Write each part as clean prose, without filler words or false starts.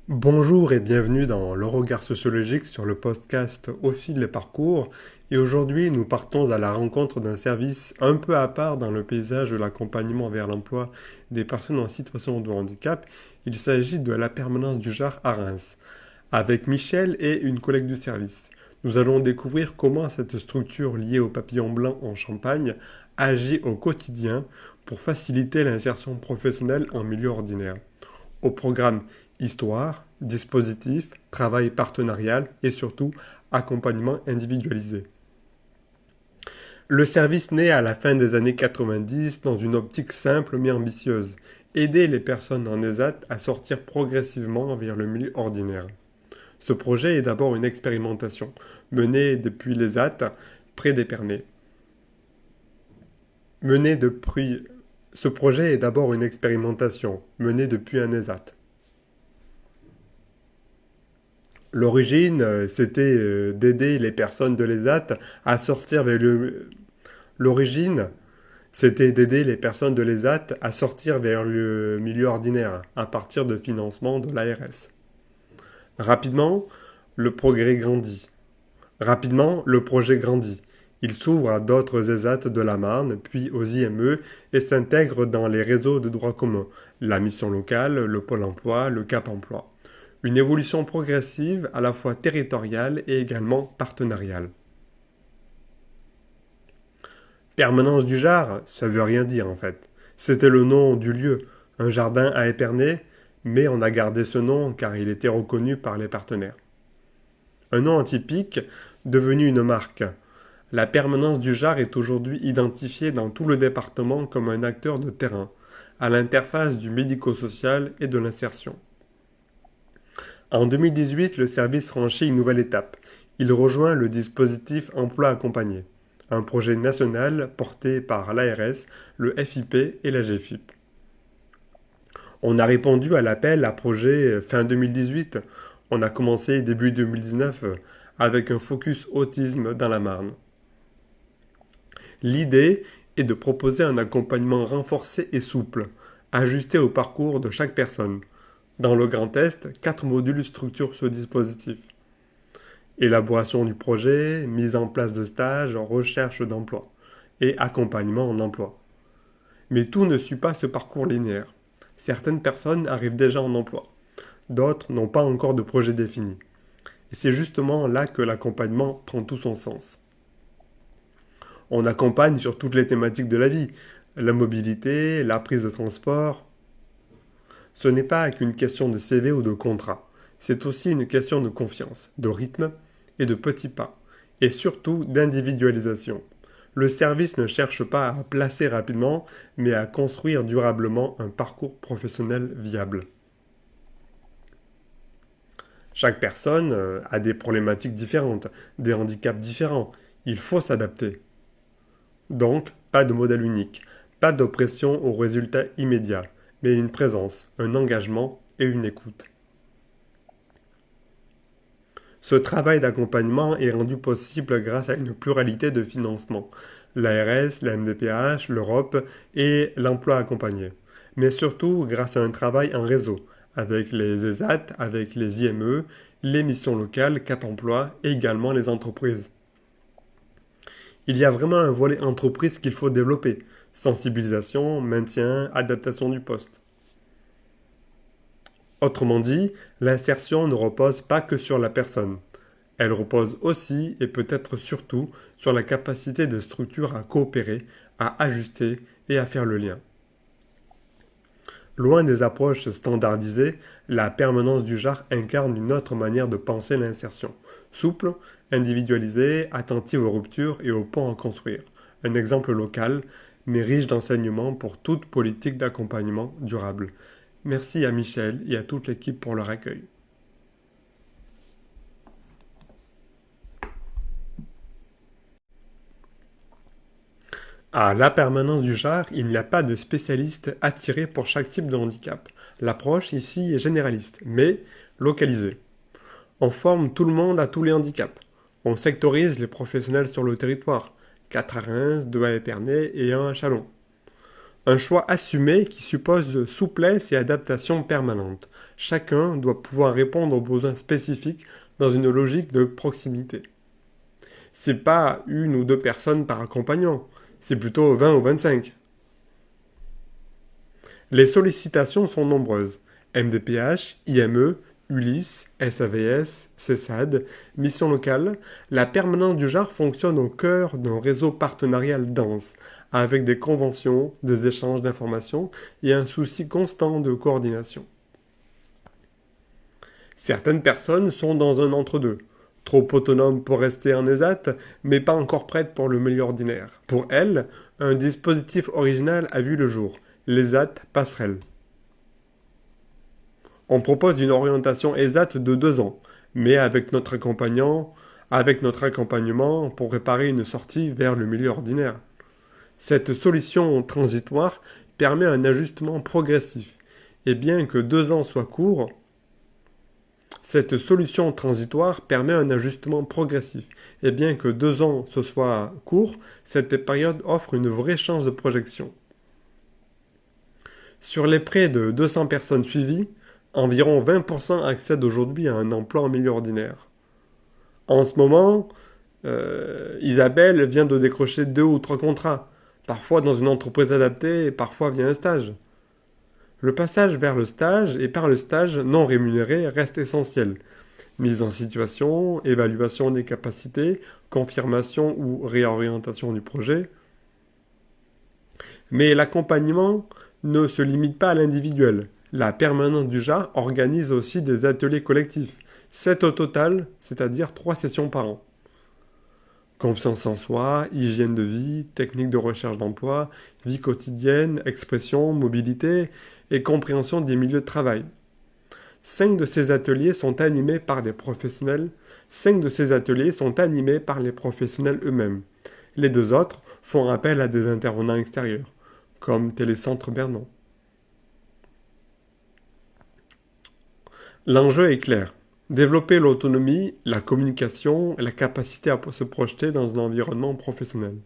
Bonjour et bienvenue dans le regard sociologique sur le podcast Au fil des parcours. Et aujourd'hui, nous partons à la rencontre d'un service un peu à part dans le paysage de l'accompagnement vers l'emploi des personnes en situation de handicap. Il s'agit de la permanence du JAR à Reims, avec Michel et une collègue du service. Nous allons découvrir comment cette structure liée au papillon blanc en Champagne agit au quotidien pour faciliter l'insertion professionnelle en milieu ordinaire. Au programme histoire, dispositif, travail partenarial et surtout accompagnement individualisé. Le service naît à la fin des années 90 dans une optique simple mais ambitieuse, aider les personnes en ESAT à sortir progressivement vers le milieu ordinaire. Ce projet est d'abord une expérimentation menée depuis l'ESAT près d'Épernay. Menée depuis... Ce projet est d'abord une expérimentation menée depuis un ESAT. L'origine, c'était d'aider les personnes de l'ESAT à sortir vers le... L'origine, c'était d'aider les personnes de l'ESAT à sortir vers le milieu ordinaire à partir de financement de l'ARS. Rapidement, le progrès grandit. Rapidement, le projet grandit. Il s'ouvre à d'autres ESAT de la Marne, puis aux IME et s'intègre dans les réseaux de droit commun, la mission locale, le pôle emploi, le Cap emploi. Une évolution progressive à la fois territoriale et également partenariale. Permanence du Jard, ça veut rien dire en fait. C'était le nom du lieu, un jardin à Épernay, mais on a gardé ce nom car il était reconnu par les partenaires. Un nom atypique, devenu une marque. La permanence du Jard est aujourd'hui identifiée dans tout le département comme un acteur de terrain, à l'interface du médico-social et de l'insertion. En 2018, le service franchit une nouvelle étape. Il rejoint le dispositif Emploi accompagné, un projet national porté par l'ARS, le FIP et la GFIP. On a répondu à l'appel à projet fin 2018. On a commencé début 2019 avec un focus autisme dans la Marne. L'idée est de proposer un accompagnement renforcé et souple, ajusté au parcours de chaque personne. Dans le Grand Est, 4 modules structurent ce dispositif. Élaboration du projet, mise en place de stages, recherche d'emploi et accompagnement en emploi. Mais tout ne suit pas ce parcours linéaire. Certaines personnes arrivent déjà en emploi, d'autres n'ont pas encore de projet défini. Et c'est justement là que l'accompagnement prend tout son sens. On accompagne sur toutes les thématiques de la vie, la mobilité, la prise de transport. Ce n'est pas qu'une question de CV ou de contrat, c'est aussi une question de confiance, de rythme et de petits pas, et surtout d'individualisation. Le service ne cherche pas à placer rapidement, mais à construire durablement un parcours professionnel viable. Chaque personne a des problématiques différentes, des handicaps différents. Il faut s'adapter. Donc, pas de modèle unique, pas d'oppression aux résultats immédiats, mais une présence, un engagement et une écoute. Ce travail d'accompagnement est rendu possible grâce à une pluralité de financements, l'ARS, la MDPH, l'Europe et l'emploi accompagné. Mais surtout grâce à un travail en réseau, avec les ESAT, avec les IME, les missions locales, Cap Emploi et également les entreprises. Il y a vraiment un volet entreprise qu'il faut développer. Sensibilisation, maintien, adaptation du poste. Autrement dit, l'insertion ne repose pas que sur la personne. Elle repose aussi et peut-être surtout sur la capacité des structures à coopérer, à ajuster et à faire le lien. Loin des approches standardisées, la permanence du JAR incarne une autre manière de penser l'insertion. Souple, individualisée, attentive aux ruptures et aux ponts à construire. Un exemple local, mais riche d'enseignements pour toute politique d'accompagnement durable. Merci à Michel et à toute l'équipe pour leur accueil. À la permanence du JAR, il n'y a pas de spécialiste attiré pour chaque type de handicap. L'approche ici est généraliste, mais localisée. On forme tout le monde à tous les handicaps. On sectorise les professionnels sur le territoire. 4 à Reims, 2 à Épernay et 1 à Chalon. Un choix assumé qui suppose souplesse et adaptation permanente. Chacun doit pouvoir répondre aux besoins spécifiques dans une logique de proximité. C'est pas une ou deux personnes par accompagnant, c'est plutôt 20 ou 25. Les sollicitations sont nombreuses. MDPH, IME, Ulysse, SAVS, CESAD, Mission locale, la permanence du JAR fonctionne au cœur d'un réseau partenarial dense, avec des conventions, des échanges d'informations et un souci constant de coordination. Certaines personnes sont dans un entre-deux, trop autonomes pour rester en ESAT, mais pas encore prêtes pour le milieu ordinaire. Pour elles, un dispositif original a vu le jour, l'ESAT passerelle. On propose une orientation ESAT de 2 ans, mais avec notre accompagnement pour réparer une sortie vers le milieu ordinaire. Cette solution transitoire permet un ajustement progressif. Et bien que 2 ans soient courts, cette solution transitoire permet un ajustement progressif. Et bien que 2 ans ce soit court, cette période offre une vraie chance de projection. Sur les près de 200 personnes suivies, environ 20% accèdent aujourd'hui à un emploi en milieu ordinaire. En ce moment, Isabelle vient de décrocher 2 ou 3 contrats, parfois dans une entreprise adaptée et parfois via un stage. Le passage vers le stage et par le stage non rémunéré reste essentiel. Mise en situation, évaluation des capacités, confirmation ou réorientation du projet. Mais l'accompagnement ne se limite pas à l'individuel. La permanence du JAR organise aussi des ateliers collectifs, 7 au total, c'est-à-dire 3 sessions par an. Confiance en soi, hygiène de vie, techniques de recherche d'emploi, vie quotidienne, expression, mobilité et compréhension des milieux de travail. 5 de ces ateliers sont animés par des professionnels. 5 de ces ateliers sont animés par les professionnels eux-mêmes. Les 2 autres font appel à des intervenants extérieurs, comme Télécentre Bernon. L'enjeu est clair. Développer l'autonomie, la communication et la capacité à se projeter dans un environnement professionnel.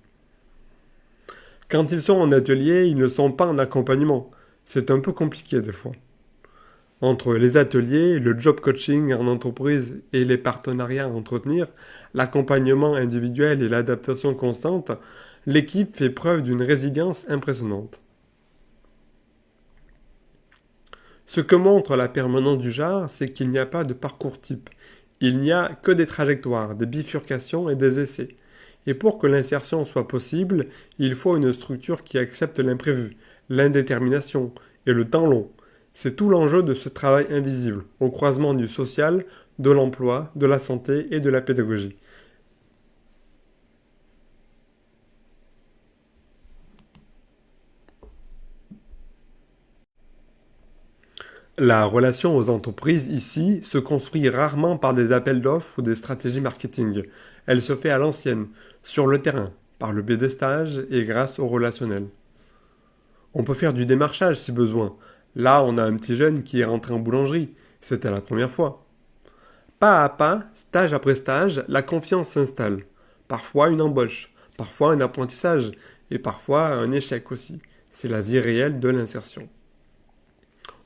Quand ils sont en atelier, ils ne sont pas en accompagnement. C'est un peu compliqué des fois. Entre les ateliers, le job coaching en entreprise et les partenariats à entretenir, l'accompagnement individuel et l'adaptation constante, l'équipe fait preuve d'une résilience impressionnante. Ce que montre la permanence du JAR, c'est qu'il n'y a pas de parcours type. Il n'y a que des trajectoires, des bifurcations et des essais. Et pour que l'insertion soit possible, il faut une structure qui accepte l'imprévu, l'indétermination et le temps long. C'est tout l'enjeu de ce travail invisible, au croisement du social, de l'emploi, de la santé et de la pédagogie. La relation aux entreprises ici se construit rarement par des appels d'offres ou des stratégies marketing. Elle se fait à l'ancienne, sur le terrain, par le biais des stages et grâce au relationnel. On peut faire du démarchage si besoin. Là, on a un petit jeune qui est rentré en boulangerie. C'était la première fois. Pas à pas, stage après stage, la confiance s'installe. Parfois une embauche, parfois un apprentissage, et parfois un échec aussi. C'est la vie réelle de l'insertion.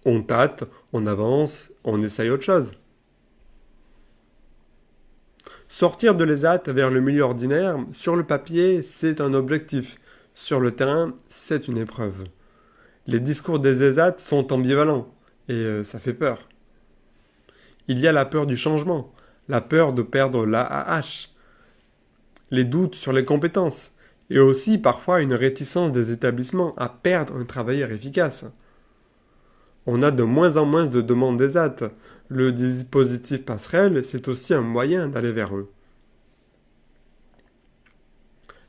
On tâte, on avance, on essaye autre chose. Sortir de l'ESAT vers le milieu ordinaire, sur le papier, c'est un objectif. Sur le terrain, c'est une épreuve. Les discours des ESAT sont ambivalents, et ça fait peur. Il y a la peur du changement, la peur de perdre l'AAH, les doutes sur les compétences, et aussi parfois une réticence des établissements à perdre un travailleur efficace. On a de moins en moins de demandes d'ESAT. Le dispositif passerelle, c'est aussi un moyen d'aller vers eux.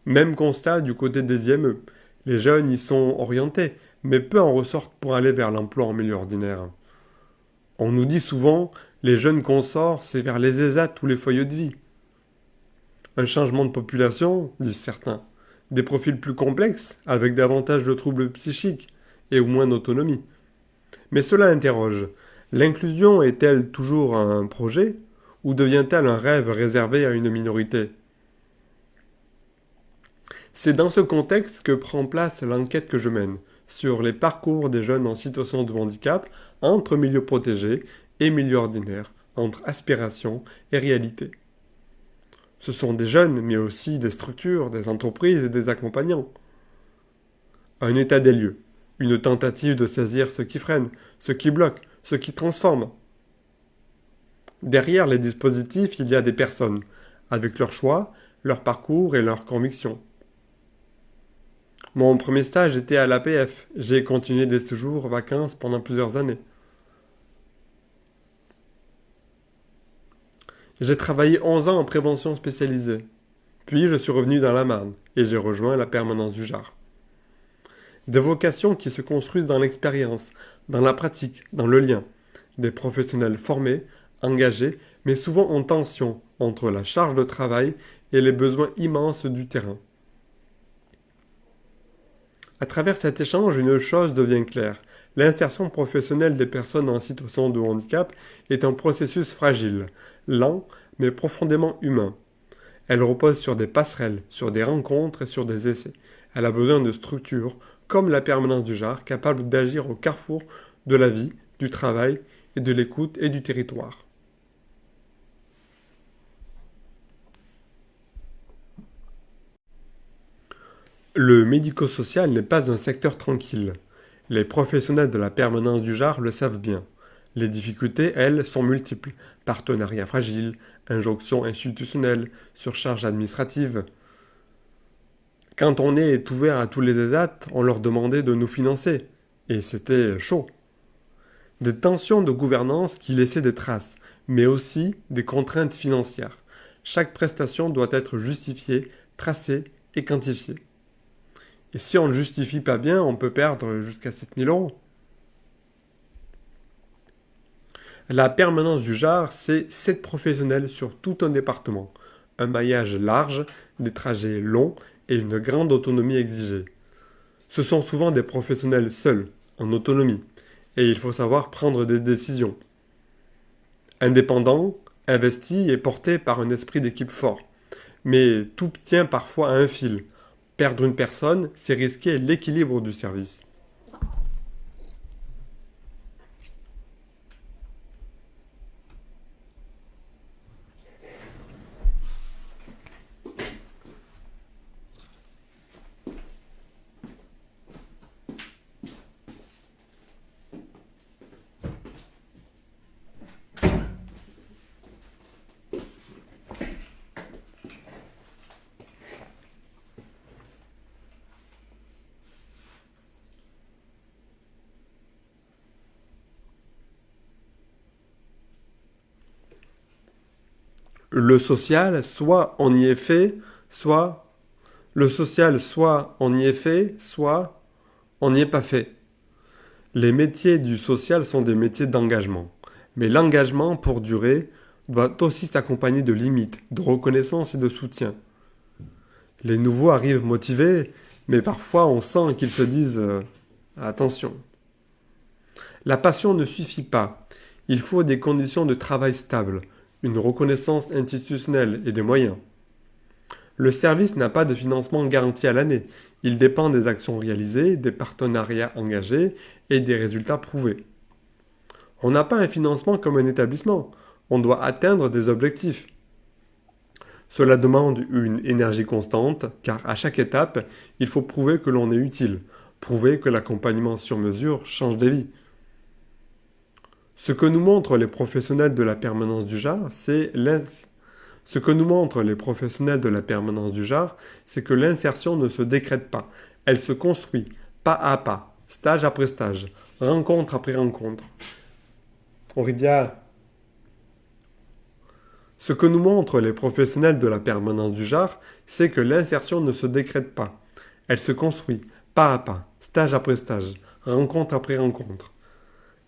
Même constat du côté des IME. Les jeunes y sont orientés, mais peu en ressortent pour aller vers l'emploi en milieu ordinaire. On nous dit souvent, les jeunes qu'on sort, c'est vers les ESAT ou les foyers de vie. Un changement de population, disent certains. Des profils plus complexes, avec davantage de troubles psychiques et ou moins d'autonomie. Mais cela interroge. L'inclusion est-elle toujours un projet ou devient-elle un rêve réservé à une minorité? C'est dans ce contexte que prend place l'enquête que je mène. sur les parcours des jeunes en situation de handicap entre milieux protégés et milieux ordinaires, entre aspiration et réalité. Ce sont des jeunes, mais aussi des structures, des entreprises et des accompagnants. Un état des lieux, une tentative de saisir ce qui freine, ce qui bloque, ce qui transforme. Derrière les dispositifs, il y a des personnes, avec leurs choix, leur parcours et leurs convictions. Mon premier stage était à l'APF. J'ai continué les séjours vacances pendant plusieurs années. J'ai travaillé 11 ans en prévention spécialisée. Puis je suis revenu dans la Marne et j'ai rejoint la permanence du Jard. Des vocations qui se construisent dans l'expérience, dans la pratique, dans le lien. Des professionnels formés, engagés, mais souvent en tension entre la charge de travail et les besoins immenses du terrain. À travers cet échange, une chose devient claire. L'insertion professionnelle des personnes en situation de handicap est un processus fragile, lent, mais profondément humain. Elle repose sur des passerelles, sur des rencontres et sur des essais. Elle a besoin de structures, comme la permanence du Jard, capables d'agir au carrefour de la vie, du travail et de l'écoute et du territoire. Le médico-social n'est pas un secteur tranquille. Les professionnels de la permanence du Jard le savent bien. Les difficultés, elles, sont multiples. Partenariats fragiles, injonctions institutionnelles, surcharge administrative. Quand on est ouvert à tous les ESAT, on leur demandait de nous financer. Et c'était chaud. Des tensions de gouvernance qui laissaient des traces, mais aussi des contraintes financières. Chaque prestation doit être justifiée, tracée et quantifiée. Et si on ne justifie pas bien, on peut perdre jusqu'à 7 000 euros. La permanence du Jard, c'est 7 professionnels sur tout un département. Un maillage large, des trajets longs et une grande autonomie exigée. Ce sont souvent des professionnels seuls, en autonomie, et il faut savoir prendre des décisions. Indépendants, investis et portés par un esprit d'équipe fort. Mais tout tient parfois à un fil. Perdre une personne, c'est risquer l'équilibre du service. Le social, soit on y est fait, soit le social, soit on y est fait, soit on n'y est pas fait. Les métiers du social sont des métiers d'engagement. Mais l'engagement, pour durer, doit aussi s'accompagner de limites, de reconnaissance et de soutien. Les nouveaux arrivent motivés, mais parfois on sent qu'ils se disent attention. La passion ne suffit pas. Il faut des conditions de travail stables, une reconnaissance institutionnelle et des moyens. Le service n'a pas de financement garanti à l'année. Il dépend des actions réalisées, des partenariats engagés et des résultats prouvés. On n'a pas un financement comme un établissement. On doit atteindre des objectifs. Cela demande une énergie constante, car à chaque étape, il faut prouver que l'on est utile, prouver que l'accompagnement sur mesure change des vies. Ce que nous montrent les professionnels de la permanence du Jard, ce que nous montrent les professionnels de la permanence du Jard, c'est que l'insertion ne se décrète pas, elle se construit, pas à pas, stage après stage, rencontre après rencontre. Auridia, ce que nous montrent les professionnels de la permanence du Jard, c'est que l'insertion ne se décrète pas, elle se construit, pas à pas, stage après stage, rencontre après rencontre.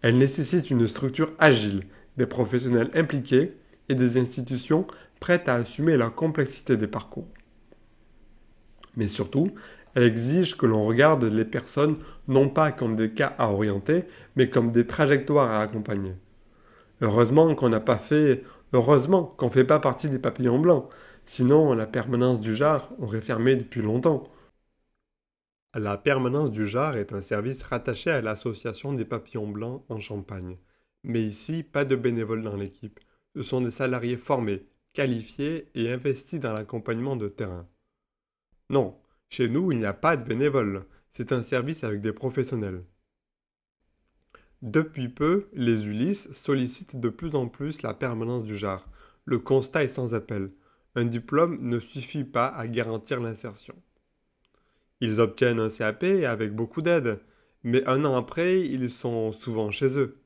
Elle nécessite une structure agile, des professionnels impliqués et des institutions prêtes à assumer la complexité des parcours. Mais surtout, elle exige que l'on regarde les personnes non pas comme des cas à orienter, mais comme des trajectoires à accompagner. Heureusement qu'on ne fait pas partie des papillons blancs, sinon la permanence du Jard aurait fermé depuis longtemps. La permanence du JAR est un service rattaché à l'association des papillons blancs en Champagne. Mais ici, pas de bénévoles dans l'équipe. Ce sont des salariés formés, qualifiés et investis dans l'accompagnement de terrain. Non, chez nous, il n'y a pas de bénévoles. C'est un service avec des professionnels. Depuis peu, les Ulysses sollicitent de plus en plus la permanence du JAR. Le constat est sans appel. Un diplôme ne suffit pas à garantir l'insertion. Ils obtiennent un CAP avec beaucoup d'aide, mais un an après, ils sont souvent chez eux.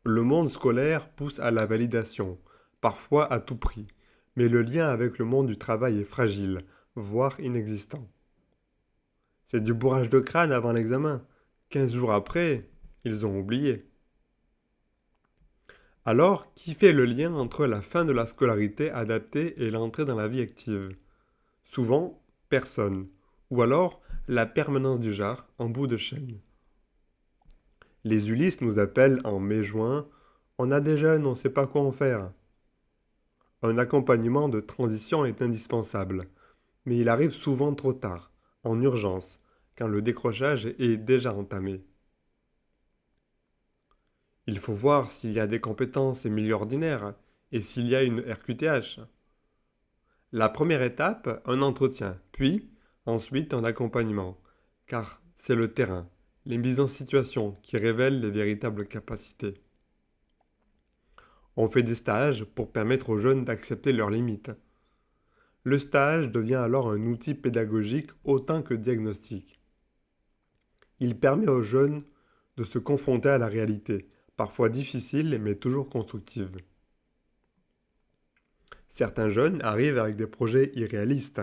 Le monde scolaire pousse à la validation, parfois à tout prix, mais le lien avec le monde du travail est fragile, voire inexistant. C'est du bourrage de crâne avant l'examen. 15 jours après, ils ont oublié. Alors, qui fait le lien entre la fin de la scolarité adaptée et l'entrée dans la vie active? Souvent, personne. Ou alors, la permanence du JAR en bout de chaîne. Les Ulysses nous appellent en mai-juin. On a des jeunes, on ne sait pas quoi en faire. Un accompagnement de transition est indispensable, mais il arrive souvent trop tard, en urgence, quand le décrochage est déjà entamé. Il faut voir s'il y a des compétences et milieux ordinaires, et s'il y a une RQTH. La première étape, un entretien, puis ensuite un accompagnement, car c'est le terrain, les mises en situation qui révèlent les véritables capacités. On fait des stages pour permettre aux jeunes d'accepter leurs limites. Le stage devient alors un outil pédagogique autant que diagnostique. Il permet aux jeunes de se confronter à la réalité, parfois difficile mais toujours constructive. Certains jeunes arrivent avec des projets irréalistes.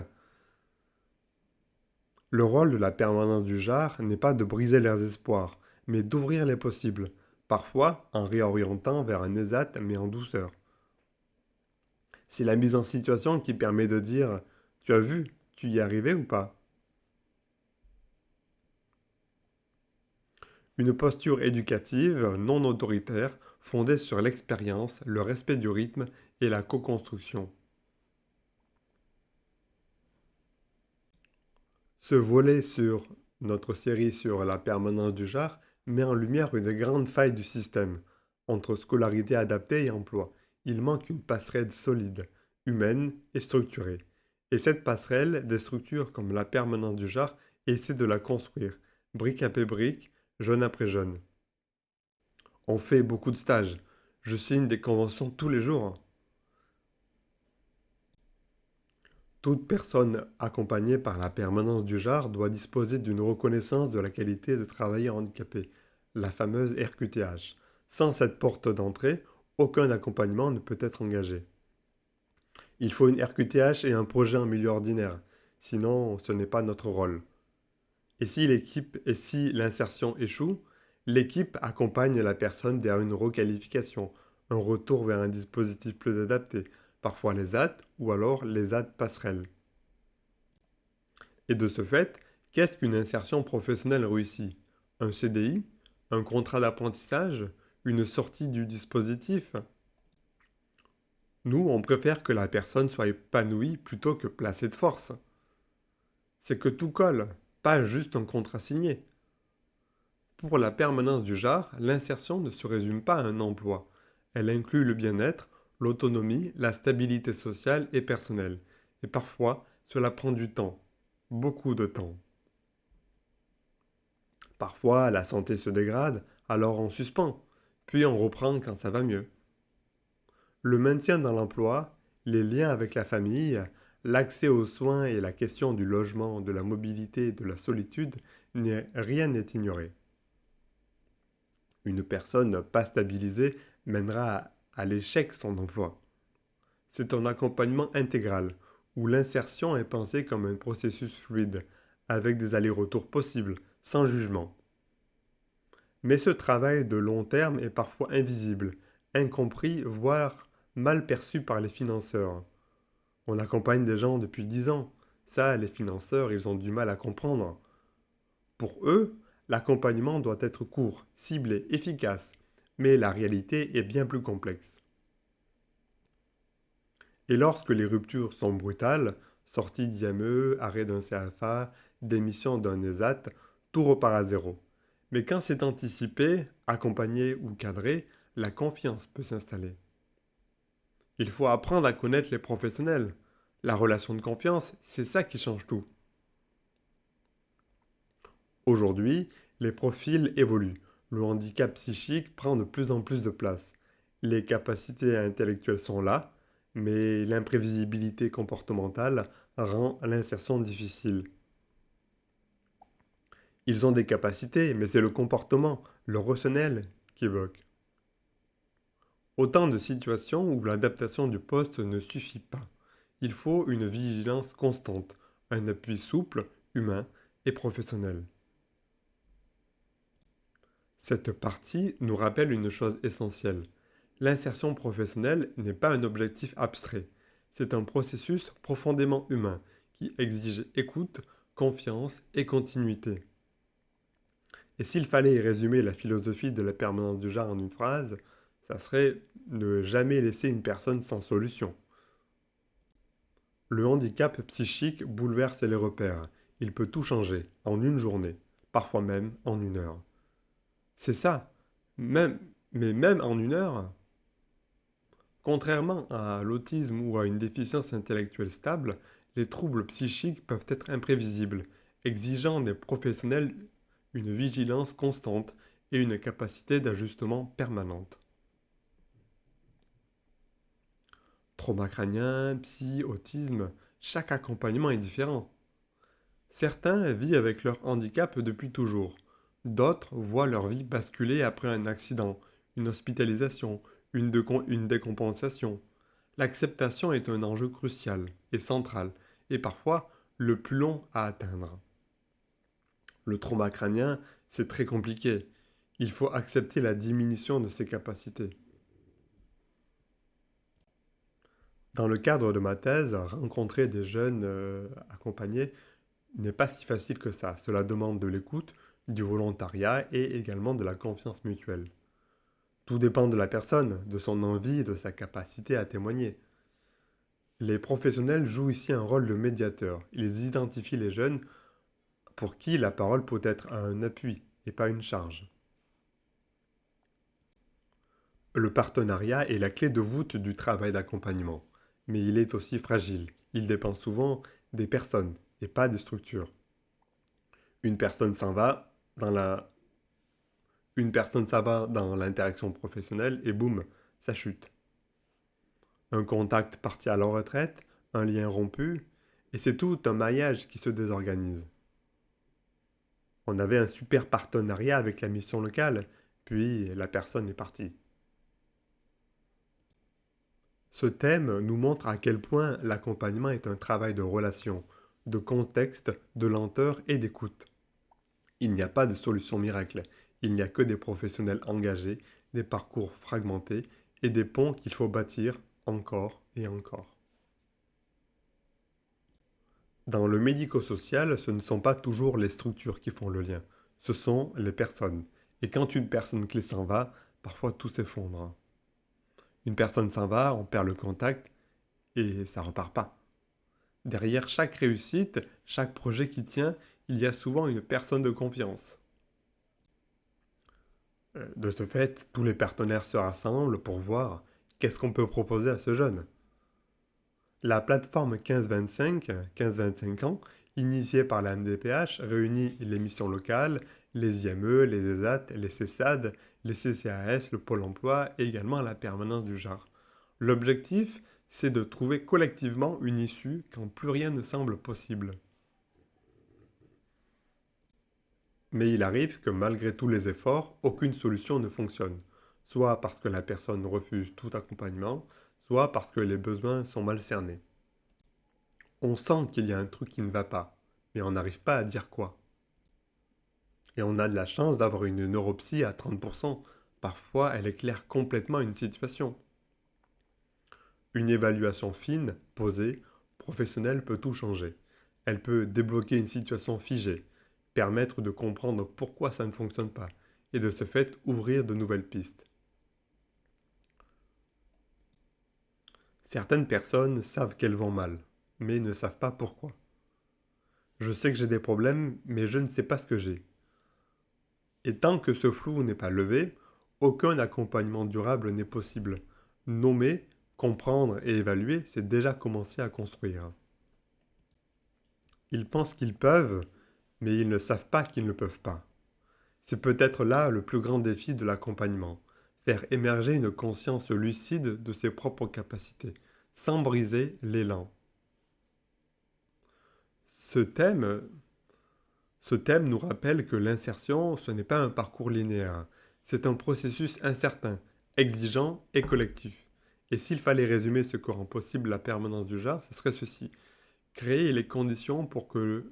Le rôle de la permanence du JAR n'est pas de briser leurs espoirs, mais d'ouvrir les possibles, parfois en réorientant vers un ESAT mais en douceur. C'est la mise en situation qui permet de dire: tu as vu, tu y es arrivé ou pas? Une posture éducative, non autoritaire, fondée sur l'expérience, le respect du rythme et la co-construction. Ce volet sur notre série sur la permanence du JAR met en lumière une grande faille du système. Entre scolarité adaptée et emploi, il manque une passerelle solide, humaine et structurée. Et cette passerelle, des structures comme la permanence du JAR essaient de la construire, brique après brique, jeune après jeune. On fait beaucoup de stages. Je signe des conventions tous les jours. Toute personne accompagnée par la permanence du JAR doit disposer d'une reconnaissance de la qualité de travailleur handicapé, la fameuse RQTH. Sans cette porte d'entrée, aucun accompagnement ne peut être engagé. Il faut une RQTH et un projet en milieu ordinaire, sinon ce n'est pas notre rôle. Et si l'insertion échoue, l'équipe accompagne la personne vers une requalification, un retour vers un dispositif plus adapté, parfois les AT ou alors les AT passerelles. Et de ce fait, qu'est-ce qu'une insertion professionnelle réussie? Un CDI? Un contrat d'apprentissage? Une sortie du dispositif? Nous, on préfère que la personne soit épanouie plutôt que placée de force. C'est que tout colle, pas juste un contrat signé. Pour la permanence du JAR, l'insertion ne se résume pas à un emploi. Elle inclut le bien-être, l'autonomie, la stabilité sociale et personnelle. Et parfois, cela prend du temps, beaucoup de temps. Parfois, la santé se dégrade, alors on suspend, puis on reprend quand ça va mieux. Le maintien dans l'emploi, les liens avec la famille, l'accès aux soins et la question du logement, de la mobilité et de la solitude, rien n'est ignoré. Une personne pas stabilisée mènera à l'échec son emploi. C'est un accompagnement intégral, où l'insertion est pensée comme un processus fluide, avec des allers-retours possibles, sans jugement. Mais ce travail de long terme est parfois invisible, incompris, voire mal perçu par les financeurs. On accompagne des gens depuis 10 ans. Ça, les financeurs, ils ont du mal à comprendre. Pour eux, l'accompagnement doit être court, ciblé, efficace. Mais la réalité est bien plus complexe. Et lorsque les ruptures sont brutales, sortie d'IME, arrêt d'un CFA, démission d'un ESAT, tout repart à zéro. Mais quand c'est anticipé, accompagné ou cadré, la confiance peut s'installer. Il faut apprendre à connaître les professionnels. La relation de confiance, c'est ça qui change tout. Aujourd'hui, les profils évoluent. Le handicap psychique prend de plus en plus de place. Les capacités intellectuelles sont là, mais l'imprévisibilité comportementale rend l'insertion difficile. Ils ont des capacités, mais c'est le comportement, le relationnel qui bloque. Autant de situations où l'adaptation du poste ne suffit pas. Il faut une vigilance constante, un appui souple, humain et professionnel. Cette partie nous rappelle une chose essentielle. L'insertion professionnelle n'est pas un objectif abstrait. C'est un processus profondément humain qui exige écoute, confiance et continuité. Et s'il fallait résumer la philosophie de la permanence du genre en une phrase, ça serait ne jamais laisser une personne sans solution. Le handicap psychique bouleverse les repères. Il peut tout changer en une journée, parfois même en une heure. C'est ça. Même, mais même en une heure, contrairement à l'autisme ou à une déficience intellectuelle stable, les troubles psychiques peuvent être imprévisibles, exigeant des professionnels une vigilance constante et une capacité d'ajustement permanente. Trauma crânien, psy, autisme, chaque accompagnement est différent. Certains vivent avec leur handicap depuis toujours. D'autres voient leur vie basculer après un accident, une hospitalisation, une décompensation. L'acceptation est un enjeu crucial et central, et parfois le plus long à atteindre. Le trauma crânien, c'est très compliqué. Il faut accepter la diminution de ses capacités. Dans le cadre de ma thèse, rencontrer des jeunes accompagnés n'est pas si facile que ça. Cela demande de l'écoute, du volontariat et également de la confiance mutuelle. Tout dépend de la personne, de son envie et de sa capacité à témoigner. Les professionnels jouent ici un rôle de médiateur. Ils identifient les jeunes pour qui la parole peut être un appui et pas une charge. Le partenariat est la clé de voûte du travail d'accompagnement, mais il est aussi fragile. Il dépend souvent des personnes et pas des structures. Une personne s'en va dans la Une personne s'en va dans l'interaction professionnelle et boum, ça chute. Un contact parti à la retraite, un lien rompu, et c'est tout un maillage qui se désorganise. On avait un super partenariat avec la mission locale, puis la personne est partie. Ce thème nous montre à quel point l'accompagnement est un travail de relation, de contexte, de lenteur et d'écoute. Il n'y a pas de solution miracle, il n'y a que des professionnels engagés, des parcours fragmentés et des ponts qu'il faut bâtir encore et encore. Dans le médico-social, ce ne sont pas toujours les structures qui font le lien, ce sont les personnes. Et quand une personne clé s'en va, parfois tout s'effondre. Une personne s'en va, on perd le contact et ça repart pas. Derrière chaque réussite, chaque projet qui tient, il y a souvent une personne de confiance. De ce fait, tous les partenaires se rassemblent pour voir qu'est-ce qu'on peut proposer à ce jeune. La plateforme 15-25 ans, initiée par la MDPH, réunit les missions locales, les IME, les ESAT, les CESAD, les CCAS, le Pôle emploi et également la permanence du genre. L'objectif, c'est de trouver collectivement une issue quand plus rien ne semble possible. Mais il arrive que malgré tous les efforts, aucune solution ne fonctionne, soit parce que la personne refuse tout accompagnement, soit parce que les besoins sont mal cernés. On sent qu'il y a un truc qui ne va pas, mais on n'arrive pas à dire quoi. Et on a de la chance d'avoir une neuropsie à 30%. Parfois, elle éclaire complètement une situation. Une évaluation fine, posée, professionnelle peut tout changer. Elle peut débloquer une situation figée, permettre de comprendre pourquoi ça ne fonctionne pas, et de ce fait ouvrir de nouvelles pistes. Certaines personnes savent qu'elles vont mal, mais ne savent pas pourquoi. Je sais que j'ai des problèmes, mais je ne sais pas ce que j'ai. Et tant que ce flou n'est pas levé, aucun accompagnement durable n'est possible. Nommer, comprendre et évaluer, c'est déjà commencer à construire. Ils pensent qu'ils peuvent, mais ils ne savent pas qu'ils ne peuvent pas. C'est peut-être là le plus grand défi de l'accompagnement, faire émerger une conscience lucide de ses propres capacités, sans briser l'élan. Ce thème, ce thème nous rappelle que l'insertion, ce n'est pas un parcours linéaire, c'est un processus incertain, exigeant et collectif. Et s'il fallait résumer ce que rend possible la permanence du genre, ce serait ceci. Créer les conditions pour que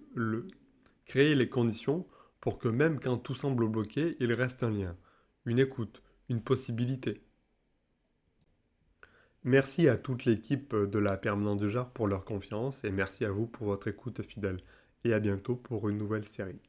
créer les conditions pour que même quand tout semble bloqué, il reste un lien, une écoute, une possibilité. Merci à toute l'équipe de la Permanence du Genre pour leur confiance et merci à vous pour votre écoute fidèle. Et à bientôt pour une nouvelle série.